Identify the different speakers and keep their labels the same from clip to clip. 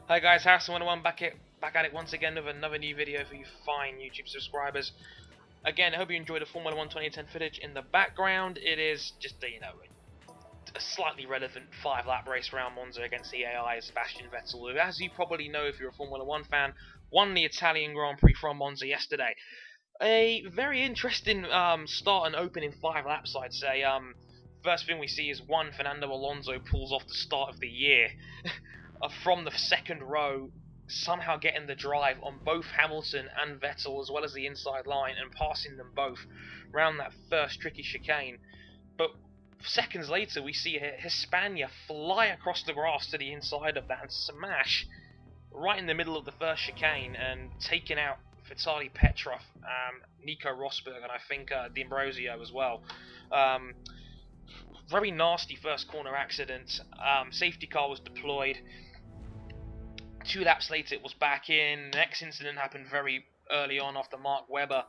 Speaker 1: Hi guys, Harrison101 back at it once again with another new video for you fine YouTube subscribers. Again, I hope you enjoyed the Formula 1 2010 footage. In the background, it is just a slightly relevant 5-lap race around Monza against the AI Sebastian Vettel, who, as you probably know if you're a Formula 1 fan, won the Italian Grand Prix from Monza yesterday. A very interesting start and opening 5 laps, I'd say. First thing we see is Fernando Alonso pulls off the start of the year from the second row, somehow getting the drive on both Hamilton and Vettel as well as the inside line and passing them both round that first tricky chicane. But seconds later we see Hispania fly across the grass to the inside of that and smash right in the middle of the first chicane and taking out Vitaly Petrov, Nico Rosberg, and I think D'Ambrosio as well. Very nasty first corner accident. Safety car was deployed. 2 laps later it was back in. The next incident happened very early on after Mark Webber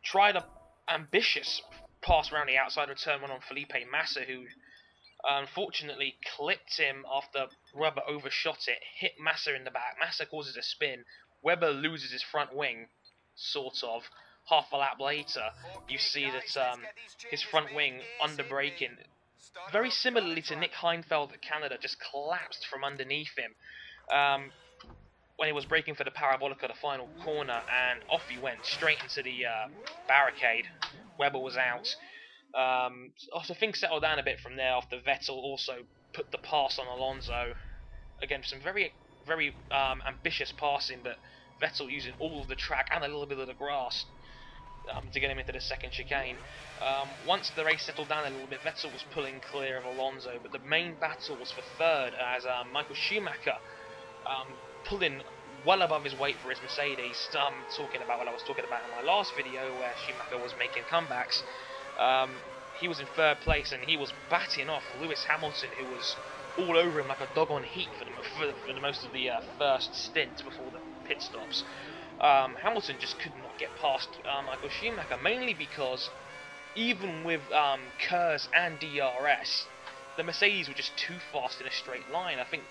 Speaker 1: tried an ambitious pass around the outside of turn 1 on Felipe Massa, who unfortunately clipped him after Webber overshot it, hit Massa in the back. Massa causes a spin. Webber loses his front wing, sort of. Half a lap later, you see that his front wing under braking, very similarly to Nick Heidfeld at Canada, just collapsed from underneath him when he was braking for the parabolic of the final corner, and off he went straight into the barricade. Webber was out. Also, things settled down a bit from there after Vettel also put the pass on Alonso. Again, some very ambitious passing, but Vettel using all of the track and a little bit of the grass to get him into the second chicane. Once the race settled down a little bit, Vettel was pulling clear of Alonso, but the main battle was for third as Michael Schumacher pulling well above his weight for his Mercedes. Talking about what I was talking about in my last video where Schumacher was making comebacks. He was in third place and he was batting off Lewis Hamilton, who was all over him like a dog on heat for the most of the first stint before the pit stops. Hamilton just could not get past Michael Schumacher, mainly because even with KERS and DRS, the Mercedes were just too fast in a straight line. I think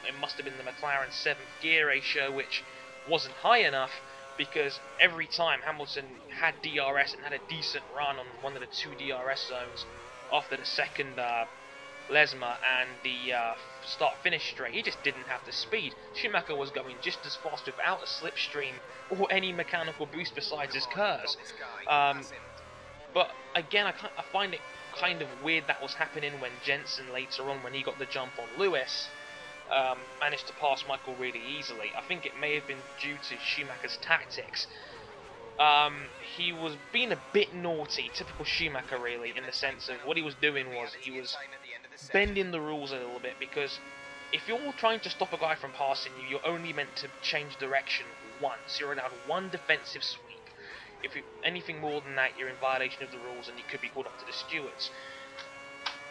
Speaker 1: it must have been the McLaren 7th gear ratio, which wasn't high enough, because every time Hamilton had DRS and had a decent run on one of the 2 DRS zones after the second Lesma and the start-finish straight, he just didn't have the speed. Schumacher was going just as fast without a slipstream or any mechanical boost besides his KERS. But again, I find it kind of weird that was happening when Jensen later on, when he got the jump on Lewis, managed to pass Michael really easily. I think it may have been due to Schumacher's tactics. He was being a bit naughty, typical Schumacher really, in the sense of what he was doing was he was bending the rules a little bit, because if you're trying to stop a guy from passing you, you're only meant to change direction once. You're allowed 1 defensive sweep. If you anything more than that, you're in violation of the rules and you could be called up to the stewards.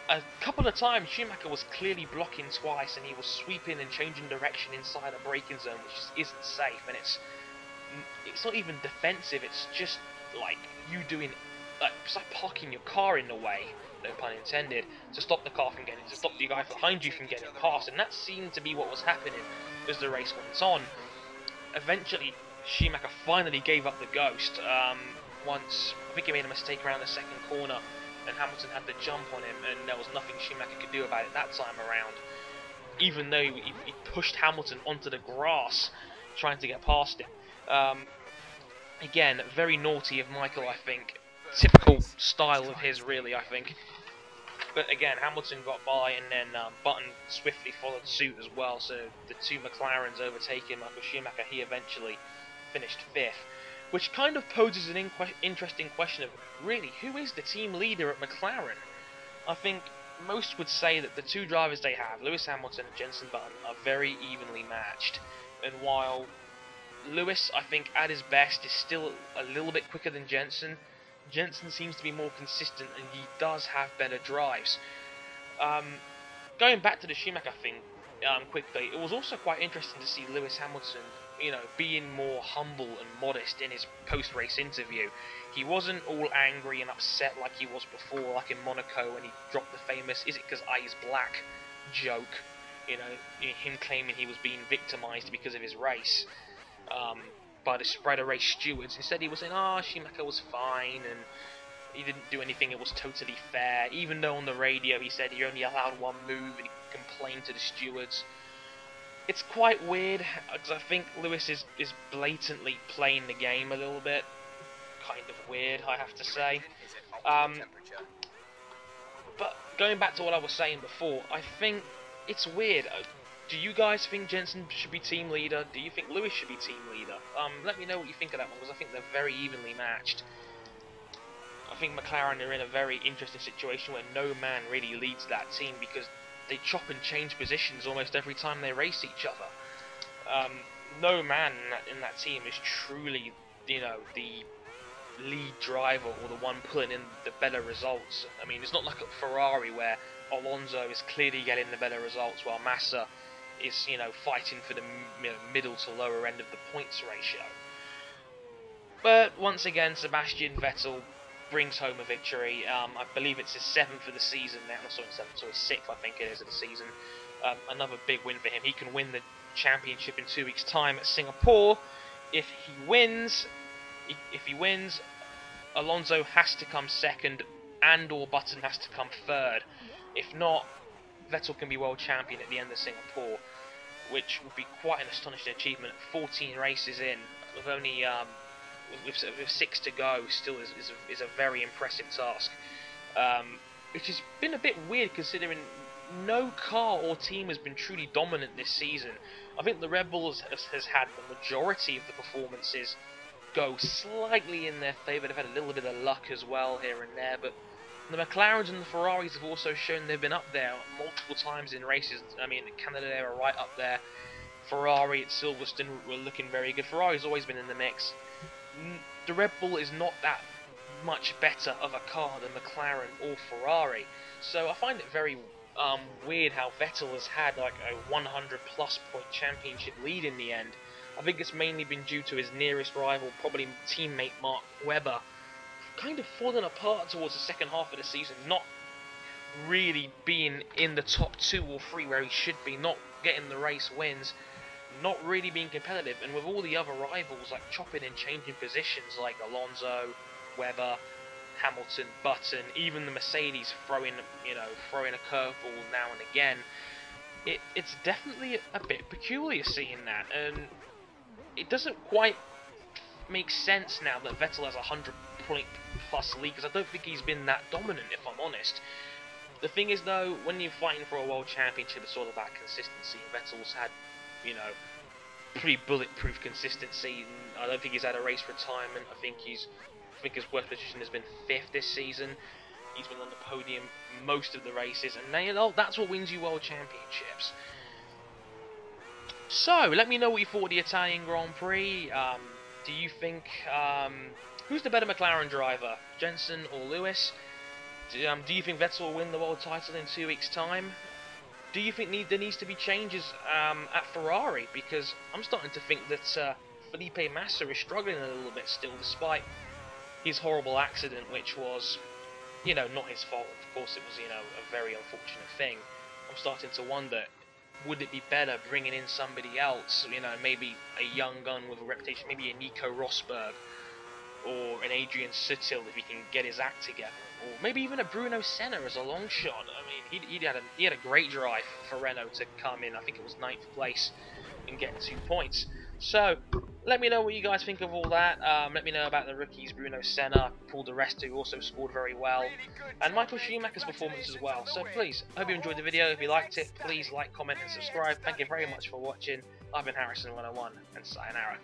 Speaker 1: A couple of times Schumacher was clearly blocking twice and he was sweeping and changing direction inside a braking zone, which just isn't safe, and it's not even defensive, it's just like you doing, it's like parking your car in the way, no pun intended, to stop the car from getting, to stop the guy behind you from getting past, and that seemed to be what was happening as the race went on. Eventually Schumacher finally gave up the ghost. Once, I think he made a mistake around the second corner and Hamilton had the jump on him, and there was nothing Schumacher could do about it that time around, even though he pushed Hamilton onto the grass trying to get past him. Again, very naughty of Michael, I think. Typical style of his, really, I think. But again, Hamilton got by, and then Button swiftly followed suit as well, so the 2 McLarens overtaking Michael Schumacher, he eventually finished 5th. Which kind of poses an interesting question of, really, who is the team leader at McLaren? I think most would say that the 2 drivers they have, Lewis Hamilton and Jenson Button, are very evenly matched. And while Lewis, I think, at his best, is still a little bit quicker than Jenson, Jenson seems to be more consistent and he does have better drives. Going back to the Schumacher thing quickly, it was also quite interesting to see Lewis Hamilton, being more humble and modest in his post-race interview. He wasn't all angry and upset like he was before, like in Monaco when he dropped the famous "is it because I is black" joke. him claiming he was being victimised because of his race by the spreader race stewards. Instead, he was saying, "Oh, Schumacher was fine and he didn't do anything. It was totally fair." Even though on the radio he said he only allowed one move and he complained to the stewards. It's quite weird because I think Lewis is blatantly playing the game a little bit. Kind of weird, I have to say. But going back to what I was saying before, I think it's weird. Do you guys think Jensen should be team leader? Do you think Lewis should be team leader? Let me know what you think of that one, because I think they're very evenly matched. I think McLaren are in a very interesting situation where no man really leads that team, because they chop and change positions almost every time they race each other. No man in that team is truly, the lead driver or the one putting in the better results. I mean, it's not like a Ferrari where Alonso is clearly getting the better results while Massa is, fighting for the middle to lower end of the points ratio. But once again, Sebastian Vettel brings home a victory. I believe it's his 7th of the season now. Not sorry, 7th, sorry, 6th I think it is of the season. Another big win for him. He can win the championship in 2 weeks' time at Singapore. If he wins, Alonso has to come second, and/or Button has to come third. If not, Vettel can be world champion at the end of Singapore, which would be quite an astonishing achievement. 14 races in, with only with 6 to go, still is a very impressive task. Which has been a bit weird considering no car or team has been truly dominant this season. I think the Red Bull has had the majority of the performances go slightly in their favour. They've had a little bit of luck as well here and there, but the McLarens and the Ferraris have also shown they've been up there multiple times in races. I mean, Canada, they were right up there. Ferrari at Silverstone were looking very good. Ferrari's always been in the mix. The Red Bull is not that much better of a car than McLaren or Ferrari, so I find it very weird how Vettel has had like a 100+ point championship lead in the end. I think it's mainly been due to his nearest rival, probably teammate Mark Webber, kind of falling apart towards the second half of the season, not really being in the top 2 or 3 where he should be, not getting the race wins, not really being competitive, and with all the other rivals like chopping and changing positions like Alonso, Webber, Hamilton, Button, even the Mercedes throwing a curveball now and again. It's definitely a bit peculiar seeing that, and it doesn't quite make sense now that Vettel has a 100-point+ lead, because I don't think he's been that dominant, if I'm honest. The thing is though, when you're fighting for a world championship, it's all about consistency. Vettel's had, pretty bulletproof consistency. I don't think he's had a race retirement. I think his worst position has been 5th this season. He's been on the podium most of the races, and that's what wins you world championships. So, let me know what you thought of the Italian Grand Prix. Do you think, who's the better McLaren driver, Jensen or Lewis? Do you think Vettel will win the world title in 2 weeks' time? Do you think there needs to be changes at Ferrari? Because I'm starting to think that Felipe Massa is struggling a little bit still, despite his horrible accident, which was, not his fault. Of course, it was, a very unfortunate thing. I'm starting to wonder, would it be better bringing in somebody else, maybe a young gun with a reputation, maybe a Nico Rosberg, or an Adrian Sutil if he can get his act together, or maybe even a Bruno Senna as a long shot. I mean, he had a great drive for Renault to come in. I think it was 9th place and get 2 points. So, let me know what you guys think of all that. Let me know about the rookies, Bruno Senna, Paul di Resta, who also scored very well, and Michael Schumacher's performance as well. So please, I hope you enjoyed the video. If you liked it, please like, comment and subscribe. Thank you very much for watching. I've been Harrison101, and sayonara.